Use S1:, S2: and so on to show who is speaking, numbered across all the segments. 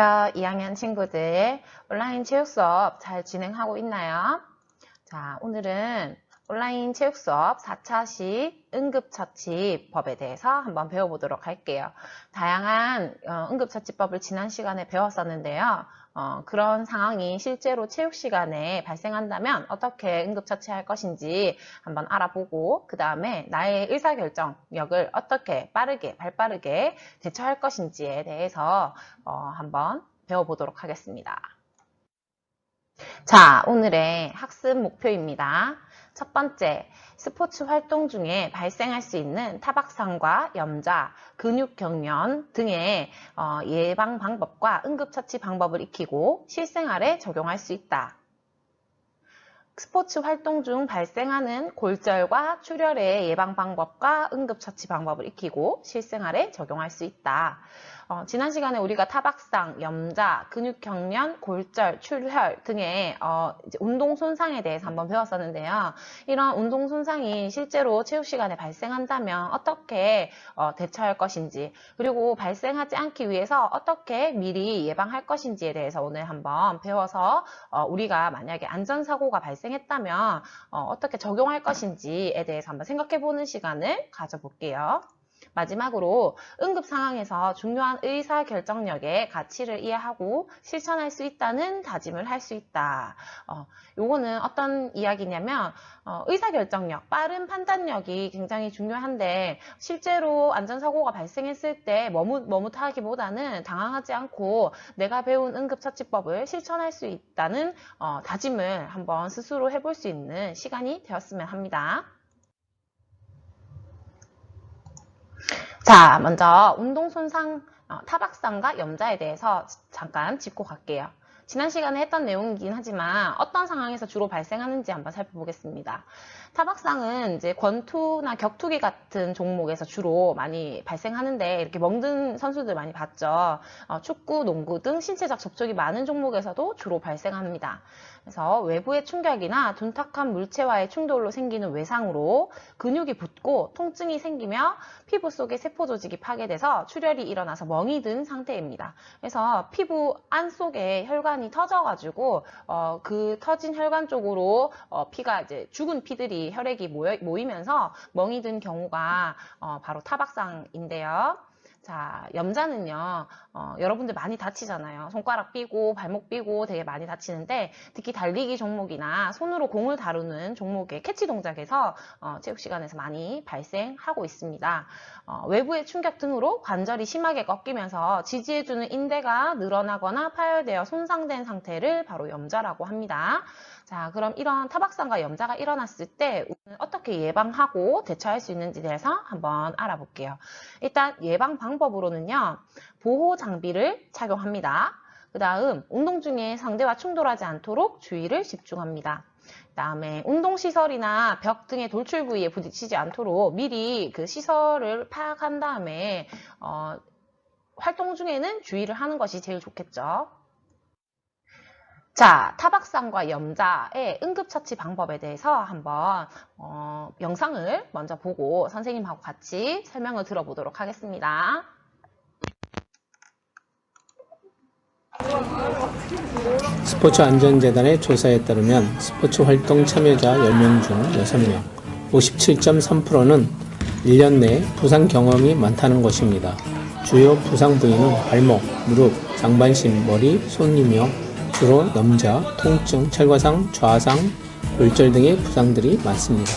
S1: 안녕하세요. 2학년 친구들. 온라인 체육 수업 잘 진행하고 있나요? 자, 오늘은 온라인 체육 수업 4차식 응급처치법에 대해서 한번 배워보도록 할게요. 다양한 응급처치법을 지난 시간에 배웠었는데요. 그런 상황이 실제로 체육 시간에 발생한다면 어떻게 응급처치할 것인지 한번 알아보고 그 다음에 나의 의사결정력을 어떻게 빠르게, 발빠르게 대처할 것인지에 대해서 한번 배워보도록 하겠습니다. 자, 오늘의 학습 목표입니다. 첫 번째, 스포츠 활동 중에 발생할 수 있는 타박상과 염자, 근육경련 등의 예방 방법과 응급처치 방법을 익히고 실생활에 적용할 수 있다. 스포츠 활동 중 발생하는 골절과 출혈의 예방 방법과 응급처치 방법을 익히고 실생활에 적용할 수 있다. 지난 시간에 우리가 타박상, 염자, 근육경련, 골절, 출혈 등의 이제 운동 손상에 대해서 한번 배웠었는데요. 이런 운동 손상이 실제로 체육 시간에 발생한다면 어떻게 대처할 것인지, 그리고 발생하지 않기 위해서 어떻게 미리 예방할 것인지에 대해서 오늘 한번 배워서 우리가 만약에 안전사고가 발생했다면 어떻게 적용할 것인지에 대해서 한번 생각해보는 시간을 가져볼게요. 마지막으로 응급 상황에서 중요한 의사결정력의 가치를 이해하고 실천할 수 있다는 다짐을 할 수 있다. 요거는 어떤 이야기냐면 의사결정력, 빠른 판단력이 굉장히 중요한데 실제로 안전사고가 발생했을 때 머뭇하기보다는 당황하지 않고 내가 배운 응급처치법을 실천할 수 있다는 다짐을 한번 스스로 해볼 수 있는 시간이 되었으면 합니다. 자, 먼저 운동손상, 타박상과 염자에 대해서 잠깐 짚고 갈게요. 지난 시간에 했던 내용이긴 하지만 어떤 상황에서 주로 발생하는지 한번 살펴보겠습니다. 타박상은 이제 권투나 격투기 같은 종목에서 주로 많이 발생하는데 이렇게 멍든 선수들 많이 봤죠. 축구, 농구 등 신체적 접촉이 많은 종목에서도 주로 발생합니다. 그래서 외부의 충격이나 둔탁한 물체와의 충돌로 생기는 외상으로 근육이 붓고 통증이 생기며 피부 속의 세포 조직이 파괴돼서 출혈이 일어나서 멍이 든 상태입니다. 그래서 피부 안 속에 혈관이 터져가지고 그 터진 혈관 쪽으로 피가 이제 죽은 피들이 혈액이 모이면서 멍이 든 경우가 바로 타박상인데요. 자, 염자는요, 여러분들 많이 다치잖아요. 손가락 삐고 발목 삐고 되게 많이 다치는데 특히 달리기 종목이나 손으로 공을 다루는 종목의 캐치 동작에서 체육 시간에서 많이 발생하고 있습니다. 외부의 충격 등으로 관절이 심하게 꺾이면서 지지해주는 인대가 늘어나거나 파열되어 손상된 상태를 바로 염자라고 합니다. 자, 그럼 이런 타박상과 염자가 일어났을 때 어떻게 예방하고 대처할 수 있는지에 대해서 한번 알아볼게요. 일단 예방 방법으로는요, 보호 장비를 착용합니다. 그 다음 운동 중에 상대와 충돌하지 않도록 주의를 집중합니다. 그 다음에 운동시설이나 벽 등의 돌출 부위에 부딪히지 않도록 미리 그 시설을 파악한 다음에 활동 중에는 주의를 하는 것이 제일 좋겠죠. 자, 타박상과 염자의 응급처치 방법에 대해서 한번 영상을 먼저 보고 선생님하고 같이 설명을 들어보도록 하겠습니다.
S2: 스포츠안전재단의 조사에 따르면 스포츠 활동 참여자 10명 중 6명, 57.3%는 1년 내 부상 경험이 많다는 것입니다. 주요 부상 부위는 발목, 무릎, 상반신, 머리, 손이며 주로 염자, 통증, 찰과상, 좌상, 골절 등의 부상들이 많습니다.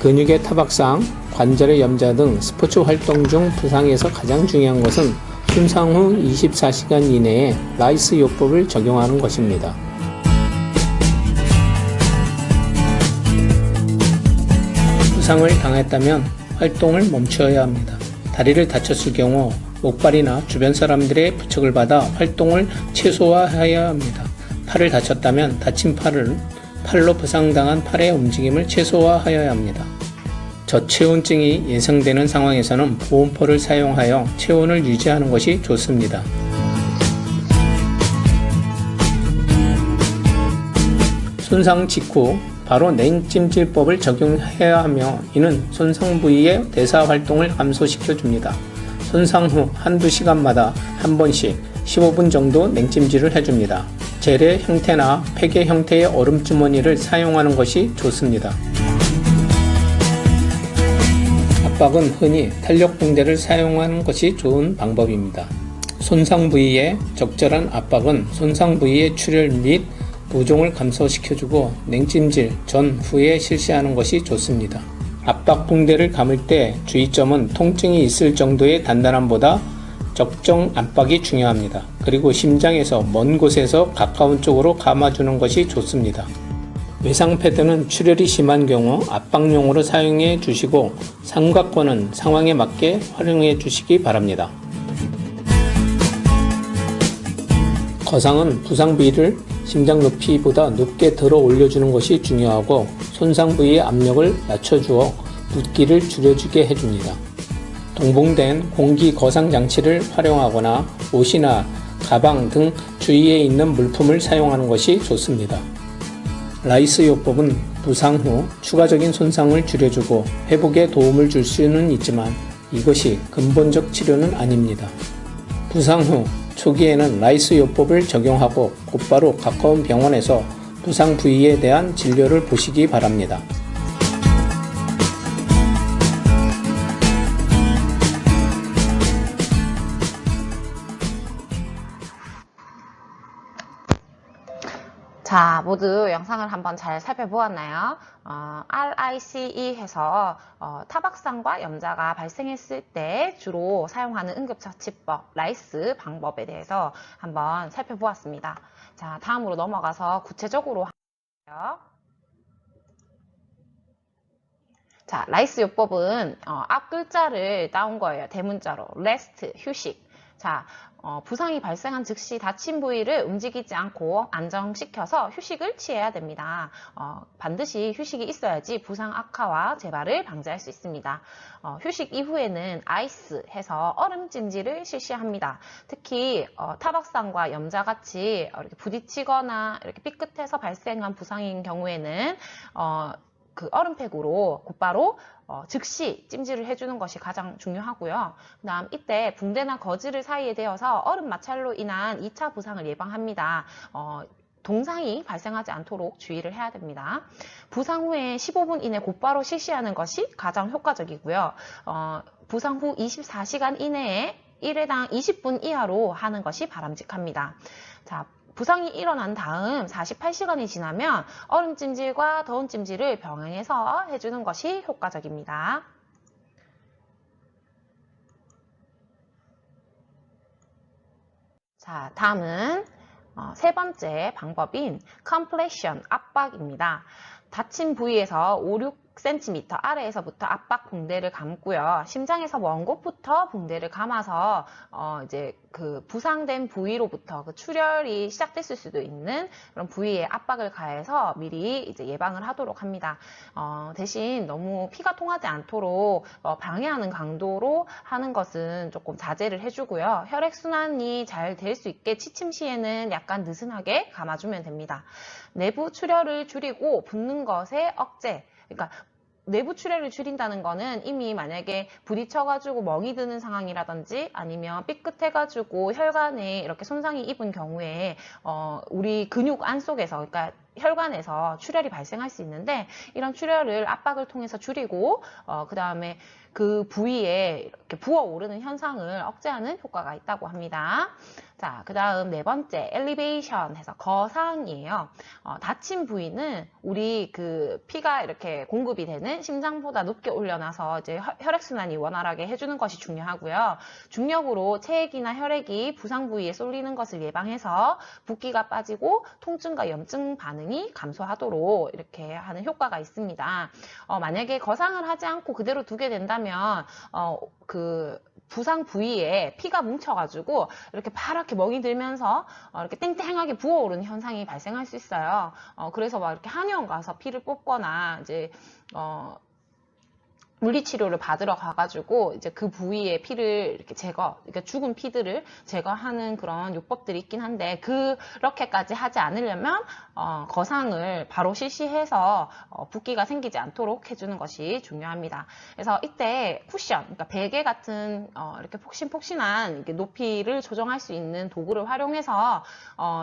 S2: 근육의 타박상, 관절의 염자 등 스포츠 활동 중 부상에서 가장 중요한 것은 손상 후 24시간 이내에 라이스 요법을 적용하는 것입니다. 부상을 당했다면 활동을 멈춰야 합니다. 다리를 다쳤을 경우 목발이나 주변 사람들의 부축을 받아 활동을 최소화해야 합니다. 팔을 다쳤다면 다친 팔로 부상당한 팔의 움직임을 최소화하여야 합니다. 저체온증이 예상되는 상황에서는 보온포를 사용하여 체온을 유지하는 것이 좋습니다. 손상 직후 바로 냉찜질법을 적용해야 하며 이는 손상 부위의 대사 활동을 감소시켜 줍니다. 손상 후 한두 시간마다 한 번씩 15분 정도 냉찜질을 해줍니다. 젤의 형태나 팩의 형태의 얼음주머니를 사용하는 것이 좋습니다. 압박은 흔히 탄력붕대를 사용하는 것이 좋은 방법입니다. 손상 부위에 적절한 압박은 손상 부위의 출혈 및 부종을 감소시켜주고 냉찜질 전 후에 실시하는 것이 좋습니다. 압박 붕대를 감을 때 주의점은 통증이 있을 정도의 단단함보다 적정 압박이 중요합니다. 그리고 심장에서 먼 곳에서 가까운 쪽으로 감아주는 것이 좋습니다. 외상 패드는 출혈이 심한 경우 압박용으로 사용해 주시고 삼각권은 상황에 맞게 활용해 주시기 바랍니다. 거상은 부상 부위를 심장 높이보다 높게 들어 올려주는 것이 중요하고 손상 부위의 압력을 낮춰주어 붓기를 줄여주게 해줍니다. 동봉된 공기 거상 장치를 활용하거나 옷이나 가방 등 주위에 있는 물품을 사용하는 것이 좋습니다. 라이스 요법은 부상 후 추가적인 손상을 줄여주고 회복에 도움을 줄 수는 있지만 이것이 근본적 치료는 아닙니다. 부상 후 초기에는 라이스 요법을 적용하고 곧바로 가까운 병원에서 부상 부위에 대한 진료를 보시기 바랍니다.
S1: 자, 모두 영상을 한번 잘 살펴보았나요? RICE 해서 타박상과 염자가 발생했을 때 주로 사용하는 응급처치법, 라이스 방법에 대해서 한번 살펴보았습니다. 자, 다음으로 넘어가서 구체적으로 할게요. 자, 라이스 요법은 앞 글자를 따온 거예요. 대문자로 rest, 휴식. 자, 부상이 발생한 즉시 다친 부위를 움직이지 않고 안정시켜서 휴식을 취해야 됩니다. 반드시 휴식이 있어야지 부상 악화와 재발을 방지할 수 있습니다. 휴식 이후에는 아이스 해서 얼음 찜질을 실시합니다. 특히 타박상과 염자같이 이렇게 부딪히거나 이렇게 삐끗해서 발생한 부상인 경우에는 그 얼음팩으로 곧바로 즉시 찜질을 해주는 것이 가장 중요하고요. 그 다음 이때 붕대나 거즈를 사이에 대어서 얼음 마찰로 인한 2차 부상을 예방합니다. 동상이 발생하지 않도록 주의를 해야 됩니다. 부상 후에 15분 이내 곧바로 실시하는 것이 가장 효과적이고요. 부상 후 24시간 이내에 1회당 20분 이하로 하는 것이 바람직합니다. 자, 부상이 일어난 다음 48시간이 지나면 얼음 찜질과 더운 찜질을 병행해서 해주는 것이 효과적입니다. 자, 다음은 세 번째 방법인 컴프레션, 압박입니다. 다친 부위에서 5-6cm 아래에서부터 압박 붕대를 감고요. 심장에서 먼 곳부터 붕대를 감아서 이제 그 부상된 부위로부터 그 출혈이 시작됐을 수도 있는 그런 부위에 압박을 가해서 미리 이제 예방을 하도록 합니다. 대신 너무 피가 통하지 않도록 방해하는 강도로 하는 것은 조금 자제를 해주고요. 혈액순환이 잘 될 수 있게 취침 시에는 약간 느슨하게 감아주면 됩니다. 내부 출혈을 줄이고 붓는 것의 억제, 그러니까 내부 출혈을 줄인다는 거는 이미 만약에 부딪혀가지고 멍이 드는 상황이라든지 아니면 삐끗해가지고 혈관에 이렇게 손상이 입은 경우에 우리 근육 안 속에서, 그러니까 혈관에서 출혈이 발생할 수 있는데 이런 출혈을 압박을 통해서 줄이고 그 다음에 그 부위에 이렇게 부어오르는 현상을 억제하는 효과가 있다고 합니다. 자, 그 다음 네 번째 엘리베이션 해서 거상이에요. 다친 부위는 우리 그 피가 이렇게 공급이 되는 심장보다 높게 올려놔서 이제 혈액순환이 원활하게 해주는 것이 중요하고요. 중력으로 체액이나 혈액이 부상 부위에 쏠리는 것을 예방해서 붓기가 빠지고 통증과 염증 반응이 감소하도록 이렇게 하는 효과가 있습니다. 만약에 거상을 하지 않고 그대로 두게 된다면 그 부상 부위에 피가 뭉쳐가지고 이렇게 파랗게 멍이 들면서 이렇게 땡땡하게 부어오르는 현상이 발생할 수 있어요. 그래서 막 이렇게 한의원 가서 피를 뽑거나 이제 물리치료를 받으러 가가지고 이제 그 부위의 피를 이렇게 그러니까 죽은 피들을 제거하는 그런 요법들이 있긴 한데, 그렇게까지 하지 않으려면 거상을 바로 실시해서 붓기가 생기지 않도록 해주는 것이 중요합니다. 그래서 이때 쿠션, 그러니까 베개 같은 이렇게 폭신폭신한 높이를 조정할 수 있는 도구를 활용해서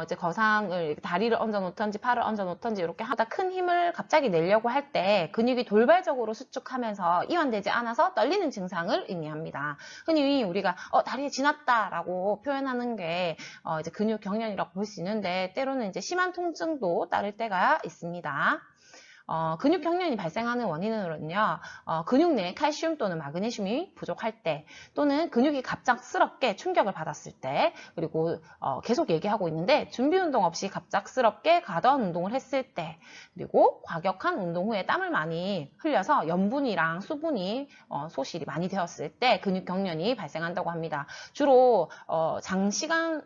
S1: 이제 거상을 다리를 얹어 놓던지 팔을 얹어 놓던지 이렇게 하다 큰 힘을 갑자기 내려고 할 때 근육이 돌발적으로 수축하면서 이완되지 않아서 떨리는 증상을 의미합니다. 흔히 우리가 다리에 지났다라고 표현하는 게 이제 근육 경련이라고 볼 수 있는데, 때로는 이제 심한 통증도 따를 때가 있습니다. 근육 경련이 발생하는 원인으로는요, 근육 내에 칼슘 또는 마그네슘이 부족할 때, 또는 근육이 갑작스럽게 충격을 받았을 때, 그리고 계속 얘기하고 있는데 준비 운동 없이 갑작스럽게 과도한 운동을 했을 때, 그리고 과격한 운동 후에 땀을 많이 흘려서 염분이랑 수분이 소실이 많이 되었을 때 근육 경련이 발생한다고 합니다. 주로 장시간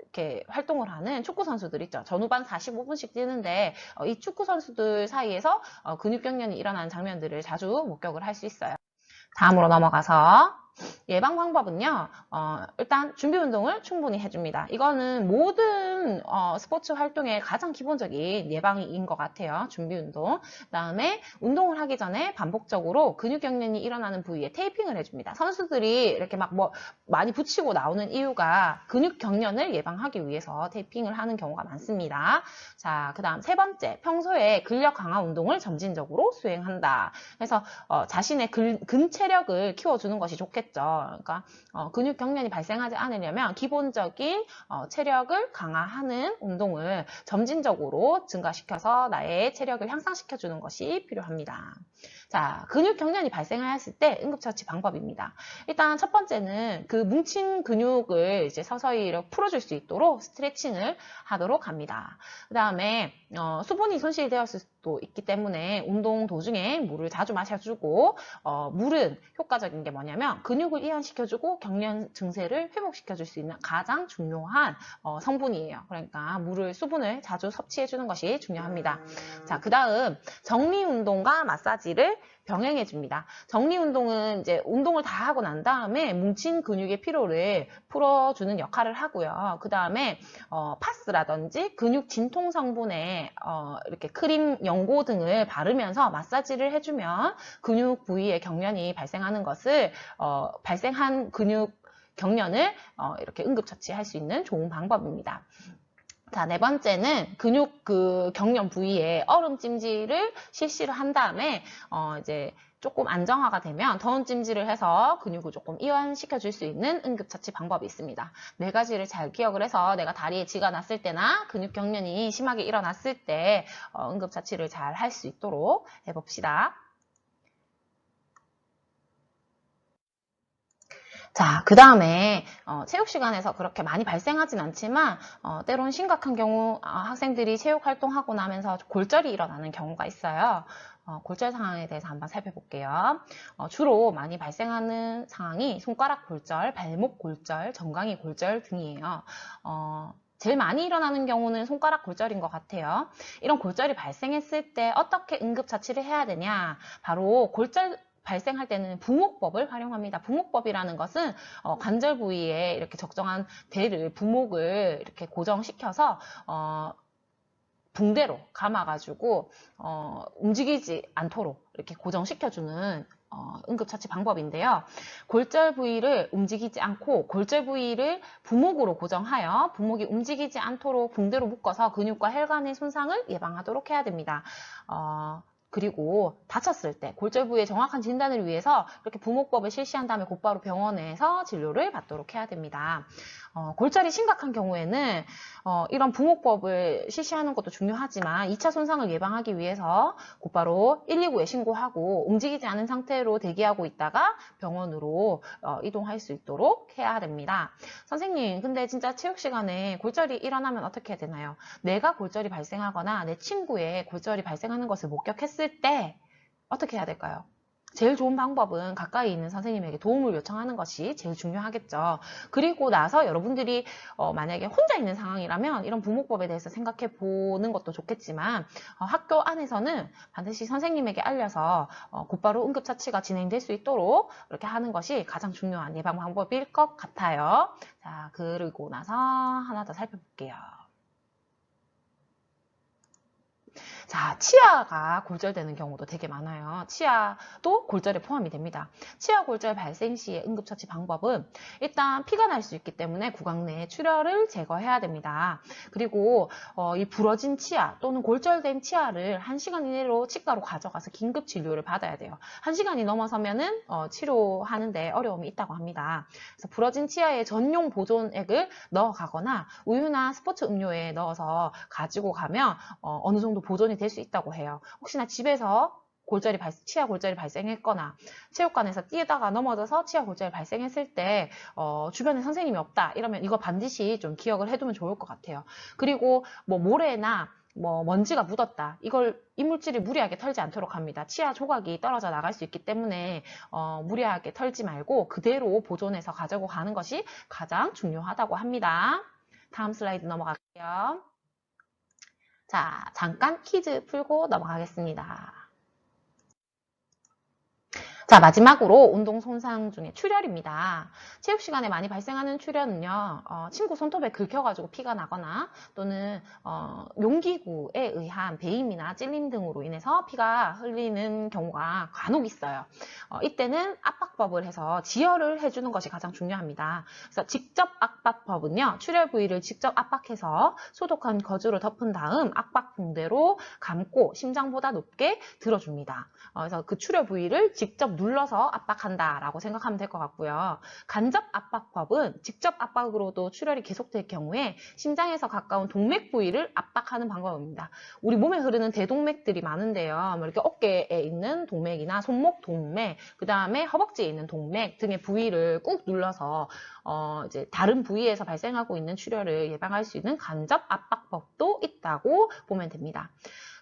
S1: 이렇게 활동을 하는 축구 선수들 있죠. 전후반 45분씩 뛰는데 이 축구 선수들 사이에서 근육 경련이 일어나는 장면들을 자주 목격을 할 수 있어요. 다음으로 넘어가서 예방 방법은요, 일단 준비 운동을 충분히 해줍니다. 이거는 모든 스포츠 활동의 가장 기본적인 예방인 것 같아요. 준비 운동. 그다음에 운동을 하기 전에 반복적으로 근육 경련이 일어나는 부위에 테이핑을 해줍니다. 선수들이 이렇게 막 많이 붙이고 나오는 이유가 근육 경련을 예방하기 위해서 테이핑을 하는 경우가 많습니다. 자, 그다음 세 번째, 평소에 근력 강화 운동을 점진적으로 수행한다. 그래서 자신의 근체력을 키워주는 것이 좋겠죠. 그러니까 근육 경련이 발생하지 않으려면 기본적인 체력을 강화하는 운동을 점진적으로 증가시켜서 나의 체력을 향상시켜주는 것이 필요합니다. 자, 근육 경련이 발생하였을 때 응급처치 방법입니다. 일단 첫 번째는 그 뭉친 근육을 이제 서서히 이렇게 풀어줄 수 있도록 스트레칭을 하도록 합니다. 그 다음에 수분이 손실되었을 수도 있기 때문에 운동 도중에 물을 자주 마셔주고, 물은 효과적인 게 뭐냐면 근육을 이완시켜주고 경련 증세를 회복시켜줄 수 있는 가장 중요한 성분이에요. 그러니까 수분을 자주 섭취해주는 것이 중요합니다. 자, 그 다음 정리운동과 마사지를 병행해 줍니다. 정리 운동은 이제 운동을 다 하고 난 다음에 뭉친 근육의 피로를 풀어주는 역할을 하고요. 그 다음에 파스라든지 근육 진통 성분에 이렇게 크림, 연고 등을 바르면서 마사지를 해주면 근육 부위에 경련이 발생하는 것을 발생한 근육 경련을 이렇게 응급처치할 수 있는 좋은 방법입니다. 자, 네 번째는 근육 경련 부위에 얼음 찜질을 실시를 한 다음에 이제 조금 안정화가 되면 더운 찜질을 해서 근육을 조금 이완시켜 줄 수 있는 응급처치 방법이 있습니다. 네 가지를 잘 기억을 해서 내가 다리에 쥐가 났을 때나 근육 경련이 심하게 일어났을 때 응급처치를 잘 할 수 있도록 해봅시다. 자, 그 다음에 체육 시간에서 그렇게 많이 발생하진 않지만 때론 심각한 경우 학생들이 체육 활동하고 나면서 골절이 일어나는 경우가 있어요. 골절 상황에 대해서 한번 살펴볼게요. 주로 많이 발생하는 상황이 손가락 골절, 발목 골절, 정강이 골절 등이에요. 제일 많이 일어나는 경우는 손가락 골절인 것 같아요. 이런 골절이 발생했을 때 어떻게 응급처치를 해야 되냐? 바로 골절 발생할 때는 부목법을 활용합니다. 부목법이라는 것은 관절 부위에 이렇게 적정한 부목을 이렇게 고정시켜서 붕대로 감아가지고 움직이지 않도록 이렇게 고정시켜주는 응급처치 방법인데요. 골절 부위를 움직이지 않고 골절 부위를 부목으로 고정하여 부목이 움직이지 않도록 붕대로 묶어서 근육과 혈관의 손상을 예방하도록 해야 됩니다. 그리고 다쳤을 때 골절 부위의 정확한 진단을 위해서 이렇게 부목법을 실시한 다음에 곧바로 병원에서 진료를 받도록 해야 됩니다. 골절이 심각한 경우에는 이런 부목법을 실시하는 것도 중요하지만 2차 손상을 예방하기 위해서 곧바로 119에 신고하고 움직이지 않은 상태로 대기하고 있다가 병원으로 이동할 수 있도록 해야 됩니다. 선생님, 근데 진짜 체육 시간에 골절이 일어나면 어떻게 해야 되나요? 내가 골절이 발생하거나 내 친구의 골절이 발생하는 것을 목격했을 때 어떻게 해야 될까요? 제일 좋은 방법은 가까이 있는 선생님에게 도움을 요청하는 것이 제일 중요하겠죠. 그리고 나서 여러분들이 만약에 혼자 있는 상황이라면 이런 부목법에 대해서 생각해 보는 것도 좋겠지만 학교 안에서는 반드시 선생님에게 알려서 곧바로 응급처치가 진행될 수 있도록 이렇게 하는 것이 가장 중요한 예방 방법일 것 같아요. 자, 그리고 나서 하나 더 살펴볼게요. 자, 치아가 골절되는 경우도 되게 많아요. 치아도 골절에 포함이 됩니다. 치아 골절 발생 시의 응급처치 방법은 일단 피가 날 수 있기 때문에 구강 내에 출혈을 제거해야 됩니다. 그리고 이 부러진 치아 또는 골절된 치아를 1시간 이내로 치과로 가져가서 긴급 진료를 받아야 돼요. 1시간이 넘어서면은 치료하는데 어려움이 있다고 합니다. 그래서 부러진 치아에 전용 보존액을 넣어가거나 우유나 스포츠 음료에 넣어서 가지고 가면 어느 정도 보존이 될 수 있다고 해요. 혹시나 집에서 치아 골절이 발생했거나 체육관에서 뛰다가 넘어져서 치아 골절이 발생했을 때 주변에 선생님이 없다 이러면 이거 반드시 좀 기억을 해두면 좋을 것 같아요. 그리고 뭐 모래나 먼지가 묻었다. 이걸 이물질이 무리하게 털지 않도록 합니다. 치아 조각이 떨어져 나갈 수 있기 때문에 무리하게 털지 말고 그대로 보존해서 가지고 가는 것이 가장 중요하다고 합니다. 다음 슬라이드 넘어갈게요. 자, 잠깐 퀴즈 풀고 넘어가겠습니다. 자, 마지막으로 운동 손상 중에 출혈입니다. 체육 시간에 많이 발생하는 출혈은요, 친구 손톱에 긁혀가지고 피가 나거나 또는 용기구에 의한 배임이나 찔림 등으로 인해서 피가 흘리는 경우가 간혹 있어요. 이때는 압박법을 해서 지혈을 해주는 것이 가장 중요합니다. 그래서 직접 압박법은요, 출혈 부위를 직접 압박해서 소독한 거즈로 덮은 다음 압박 붕대로 감고 심장보다 높게 들어줍니다. 그래서 그 출혈 부위를 직접 눌러서 압박한다라고 생각하면 될 것 같고요. 간접 압박법은 직접 압박으로도 출혈이 계속될 경우에 심장에서 가까운 동맥 부위를 압박하는 방법입니다. 우리 몸에 흐르는 대동맥들이 많은데요. 이렇게 어깨에 있는 동맥이나 손목 동맥, 그 다음에 허벅지에 있는 동맥 등의 부위를 꾹 눌러서 이제 다른 부위에서 발생하고 있는 출혈을 예방할 수 있는 간접 압박법도 있다고 보면 됩니다.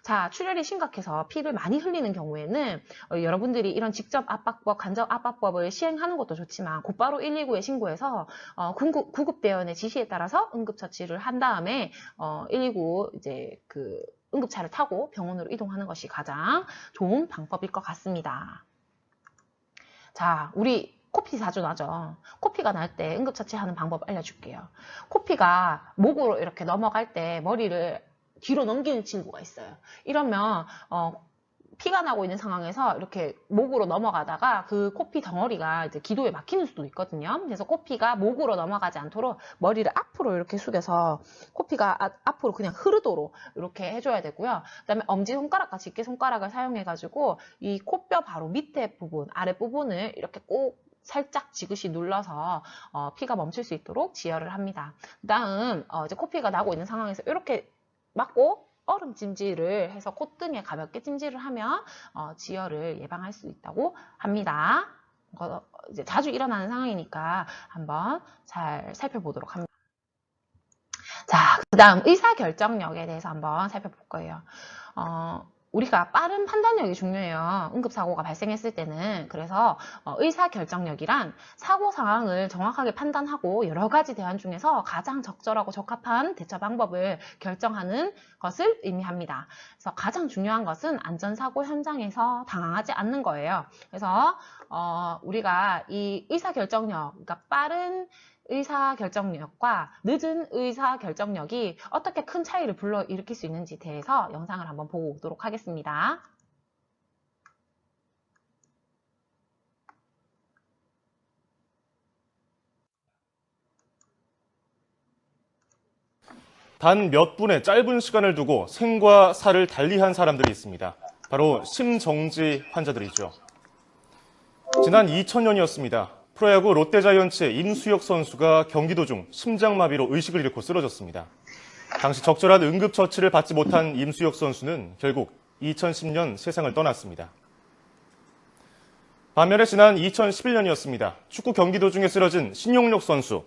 S1: 자, 출혈이 심각해서 피를 많이 흘리는 경우에는 여러분들이 이런 직접 압박법, 간접 압박법을 시행하는 것도 좋지만 곧바로 119에 신고해서 구급대원의 지시에 따라서 응급처치를 한 다음에 119 이제 그 응급차를 타고 병원으로 이동하는 것이 가장 좋은 방법일 것 같습니다. 자, 우리 코피 자주 나죠. 코피가 날 때 응급처치하는 방법 알려줄게요. 코피가 목으로 이렇게 넘어갈 때 머리를 뒤로 넘기는 친구가 있어요. 이러면 피가 나고 있는 상황에서 이렇게 목으로 넘어가다가 그 코피 덩어리가 이제 기도에 막히는 수도 있거든요. 그래서 코피가 목으로 넘어가지 않도록 머리를 앞으로 이렇게 숙여서 코피가 앞으로 그냥 흐르도록 이렇게 해줘야 되고요. 그다음에 엄지손가락과 집게손가락을 사용해가지고 이 코뼈 바로 밑에 부분, 아랫부분을 이렇게 꼭 살짝 지그시 눌러서 피가 멈출 수 있도록 지혈을 합니다. 그다음 이제 코피가 나고 있는 상황에서 이렇게 막고 얼음 찜질을 해서 콧등에 가볍게 찜질을 하면 지혈을 예방할 수 있다고 합니다. 이제 자주 일어나는 상황이니까 한번 잘 살펴보도록 합니다. 자, 그 다음 의사결정력에 대해서 한번 살펴볼 거예요. 우리가 빠른 판단력이 중요해요. 응급사고가 발생했을 때는. 그래서 의사결정력이란 사고 상황을 정확하게 판단하고 여러 가지 대안 중에서 가장 적절하고 적합한 대처 방법을 결정하는 것을 의미합니다. 그래서 가장 중요한 것은 안전사고 현장에서 당황하지 않는 거예요. 그래서 우리가 이 의사결정력, 그러니까 빠른 의사결정력과 늦은 의사결정력이 어떻게 큰 차이를 불러일으킬 수 있는지 대해서 영상을 한번 보고 오도록 하겠습니다.
S3: 단 몇 분의 짧은 시간을 두고 생과 사를 달리한 사람들이 있습니다. 바로 심정지 환자들이죠. 지난 2000년이었습니다. 프로야구 롯데자이언츠의 임수혁 선수가 경기도 중 심장마비로 의식을 잃고 쓰러졌습니다. 당시 적절한 응급처치를 받지 못한 임수혁 선수는 결국 2010년 세상을 떠났습니다. 반면에 지난 2011년이었습니다. 축구 경기 도중에 쓰러진 신용록 선수.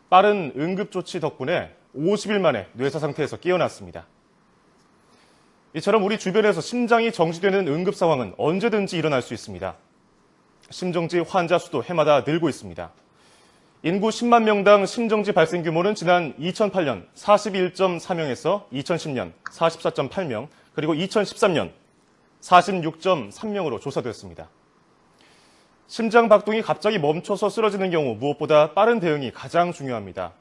S3: 빠른 응급조치 덕분에 50일 만에 뇌사 상태에서 깨어났습니다. 이처럼 우리 주변에서 심장이 정지되는 응급 상황은 언제든지 일어날 수 있습니다. 심정지 환자 수도 해마다 늘고 있습니다. 인구 10만 명당 심정지 발생 규모는 지난 2008년 41.4명에서 2010년 44.8명, 그리고 2013년 46.3명으로 조사됐습니다. 심장 박동이 갑자기 멈춰서 쓰러지는 경우 무엇보다 빠른 대응이 가장 중요합니다.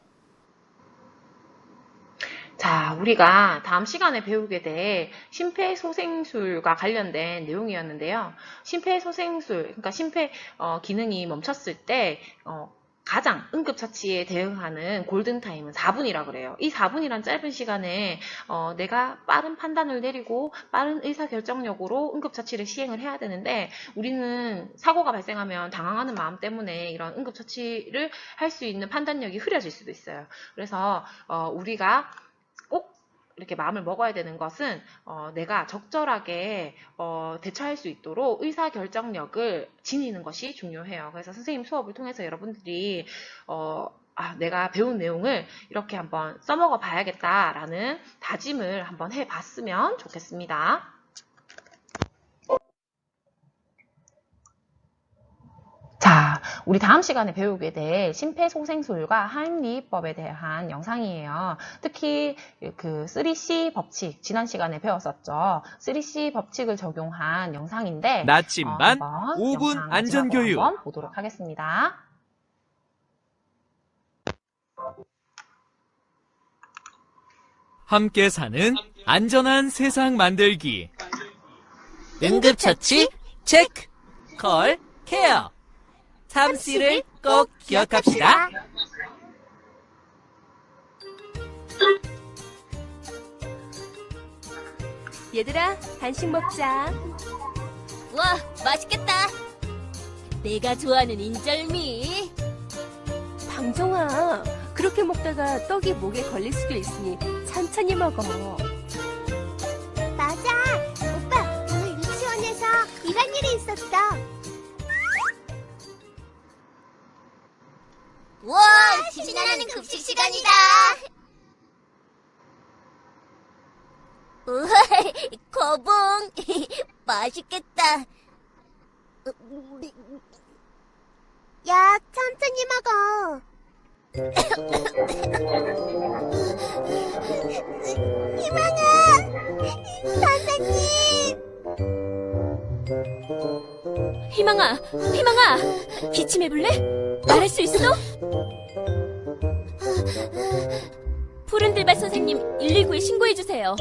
S1: 자, 우리가 다음 시간에 배우게 될 심폐소생술과 관련된 내용이었는데요. 심폐소생술, 그러니까 심폐 기능이 멈췄을 때 가장 응급처치에 대응하는 골든타임은 4분이라고 그래요. 이 4분이란 짧은 시간에 내가 빠른 판단을 내리고 빠른 의사결정력으로 응급처치를 시행을 해야 되는데, 우리는 사고가 발생하면 당황하는 마음 때문에 이런 응급처치를 할 수 있는 판단력이 흐려질 수도 있어요. 그래서 우리가 꼭 이렇게 마음을 먹어야 되는 것은 내가 적절하게 대처할 수 있도록 의사결정력을 지니는 것이 중요해요. 그래서 선생님 수업을 통해서 여러분들이 내가 배운 내용을 이렇게 한번 써먹어 봐야겠다라는 다짐을 한번 해봤으면 좋겠습니다. 자, 우리 다음 시간에 배우게 될 심폐소생술과 하임리히법에 대한 영상이에요. 특히 그 3C 법칙, 지난 시간에 배웠었죠. 3C 법칙을 적용한 영상인데
S4: 나침반
S1: 한번
S4: 5분
S1: 영상
S4: 안전교육.
S1: 마지막으로 한번 보도록 하겠습니다.
S4: 함께 사는 안전한 세상 만들기.
S5: 응급처치 체크, 콜 케어. 3C를 꼭 기억합시다.
S6: 얘들아, 간식 먹자.
S7: 와, 맛있겠다. 내가 좋아하는 인절미.
S6: 방정아, 그렇게 먹다가 떡이 목에 걸릴 수도 있으니 천천히 먹어.
S8: 맞아. 오빠, 오늘 유치원에서 이런 일이 있었어.
S7: 와, 신나는 급식 시간이다. 우와, 거봉. 맛있겠다.
S8: 야, 천천히 먹어. 희망아! 선생님!
S6: 희망아, 기침해볼래? 말할 수 있어? 푸른들밭 선생님 119에 신고해주세요.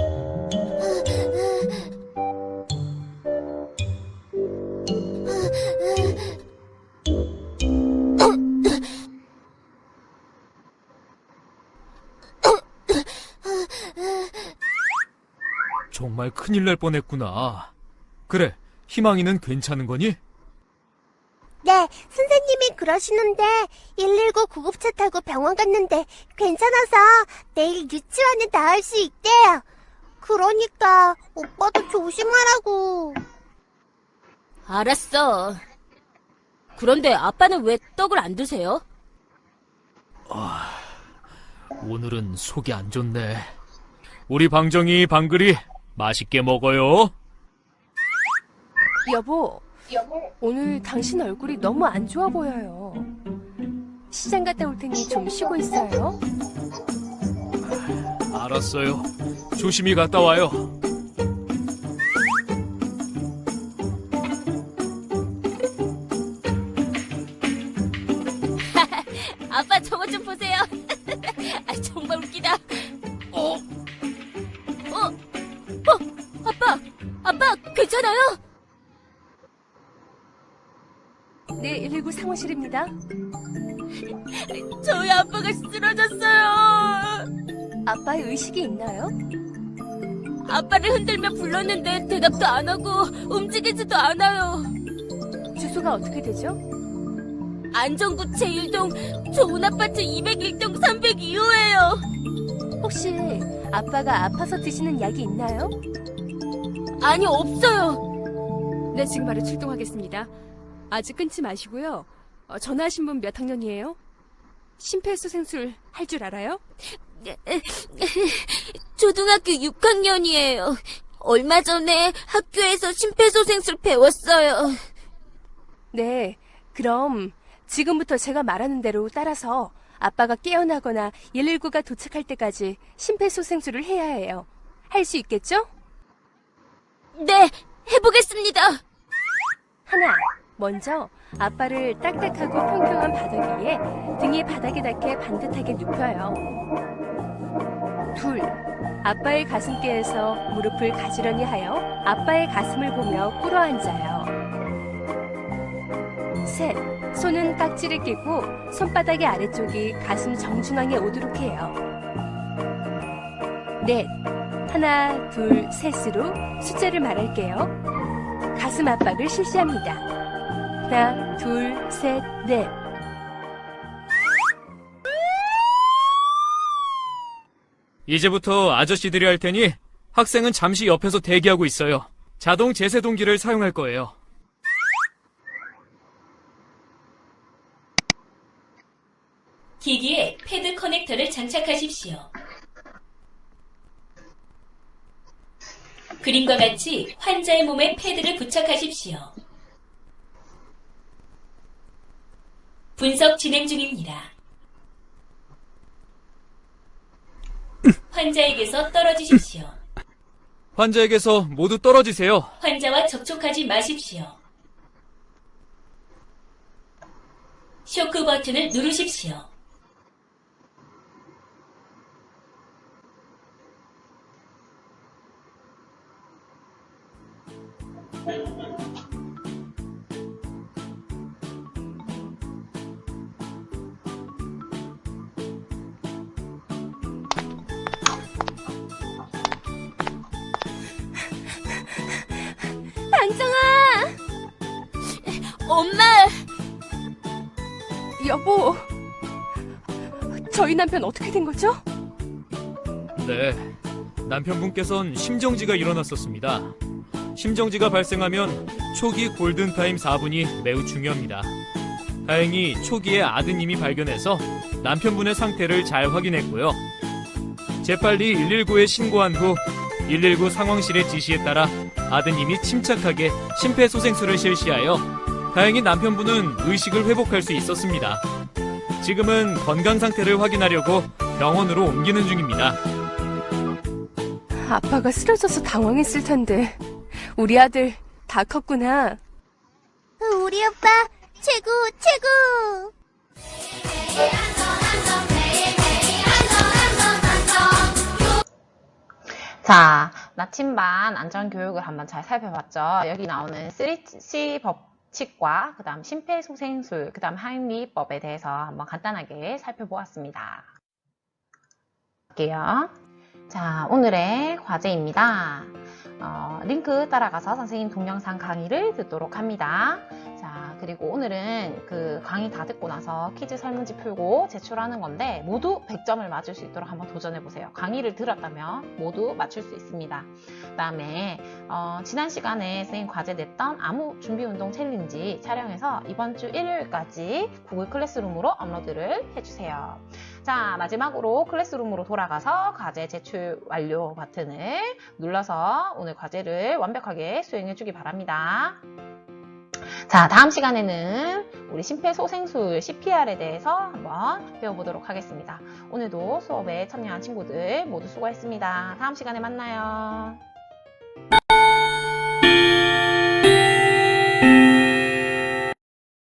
S4: 정말 큰일 날 뻔했구나. 그래, 희망이는 괜찮은 거니?
S8: 네, 선생님이 그러시는데 119 구급차 타고 병원 갔는데 괜찮아서 내일 유치원에 나올 수 있대요. 그러니까 오빠도 조심하라고.
S7: 알았어. 그런데 아빠는 왜 떡을 안 드세요?
S4: 오늘은 속이 안 좋네. 우리 방정이 방글이 맛있게 먹어요.
S6: 여보, 오늘 당신 얼굴이 너무 안 좋아 보여요. 시장 갔다 올 테니 좀 쉬고 있어요.
S4: 알았어요. 조심히 갔다 와요.
S7: 아빠 저거 좀 보세요. 정말 웃기다. 아빠 괜찮아요?
S6: 네, 119 상호실입니다.
S7: 저희 아빠가 쓰러졌어요.
S6: 아빠의 의식이 있나요?
S7: 아빠를 흔들며 불렀는데 대답도 안 하고 움직이지도 않아요.
S6: 주소가 어떻게 되죠?
S7: 안전구 제1동 좋은 아파트 201동 302호예요.
S6: 혹시 아빠가 아파서 드시는 약이 있나요?
S7: 아니, 없어요.
S6: 네, 지금 바로 출동하겠습니다. 아직 끊지 마시고요. 전화하신 분 몇 학년이에요? 심폐소생술 할 줄 알아요?
S7: 초등학교 6학년이에요. 얼마 전에 학교에서 심폐소생술 배웠어요.
S6: 네, 그럼 지금부터 제가 말하는 대로 따라서 아빠가 깨어나거나 119가 도착할 때까지 심폐소생술을 해야 해요. 할 수 있겠죠?
S7: 네, 해보겠습니다.
S6: 하나, 먼저 아빠를 딱딱하고 평평한 바닥 위에 등이 바닥에 닿게 반듯하게 눕혀요. 둘, 아빠의 가슴께에서 무릎을 가지런히 하여 아빠의 가슴을 보며 꿇어앉아요. 셋, 손은 깍지를 끼고 손바닥의 아래쪽이 가슴 정중앙에 오도록 해요. 넷, 하나, 둘, 셋으로 숫자를 말할게요. 가슴 압박을 실시합니다. 하나, 둘, 셋, 넷.
S4: 이제부터 아저씨들이 할 테니 학생은 잠시 옆에서 대기하고 있어요. 자동 제세동기를 사용할 거예요.
S7: 기기에 패드 커넥터를 장착하십시오. 그림과 같이 환자의 몸에 패드를 부착하십시오. 분석 진행 중입니다. 환자에게서 떨어지십시오.
S4: 환자에게서 모두 떨어지세요.
S7: 환자와 접촉하지 마십시오. 쇼크 버튼을 누르십시오.
S6: 반정아!
S7: 엄마!
S6: 여보, 저희 남편 어떻게 된 거죠?
S4: 네, 남편분께선 심정지가 일어났었습니다. 심정지가 발생하면 초기 골든타임 4분이 매우 중요합니다. 다행히 초기에 아드님이 발견해서 남편분의 상태를 잘 확인했고요. 재빨리 119에 신고한 후 119 상황실의 지시에 따라 아드님이 침착하게 심폐소생술을 실시하여 다행히 남편분은 의식을 회복할 수 있었습니다. 지금은 건강 상태를 확인하려고 병원으로 옮기는 중입니다.
S6: 아빠가 쓰러져서 당황했을 텐데 우리 아들 다 컸구나.
S8: 우리 오빠 최고 최고.
S1: 자, 나침반 안전교육을 한번 잘 살펴봤죠. 여기 나오는 3C 법칙과 그 다음 심폐소생술, 그 다음 항미법에 대해서 한번 간단하게 살펴보았습니다. 볼게요. 자, 오늘의 과제입니다. 링크 따라가서 선생님 동영상 강의를 듣도록 합니다. 자, 그리고 오늘은 그 강의 다 듣고 나서 퀴즈 설문지 풀고 제출하는 건데 모두 100점을 맞을 수 있도록 한번 도전해보세요. 강의를 들었다면 모두 맞출 수 있습니다. 그 다음에 지난 시간에 선생님 과제 냈던 암호 준비운동 챌린지 촬영해서 이번 주 일요일까지 구글 클래스룸으로 업로드를 해주세요. 자, 마지막으로 클래스룸으로 돌아가서 과제 제출 완료 버튼을 눌러서 오늘 과제를 완벽하게 수행해 주기 바랍니다. 자, 다음 시간에는 우리 심폐소생술 CPR에 대해서 한번 배워보도록 하겠습니다. 오늘도 수업에 참여한 친구들 모두 수고했습니다. 다음 시간에 만나요.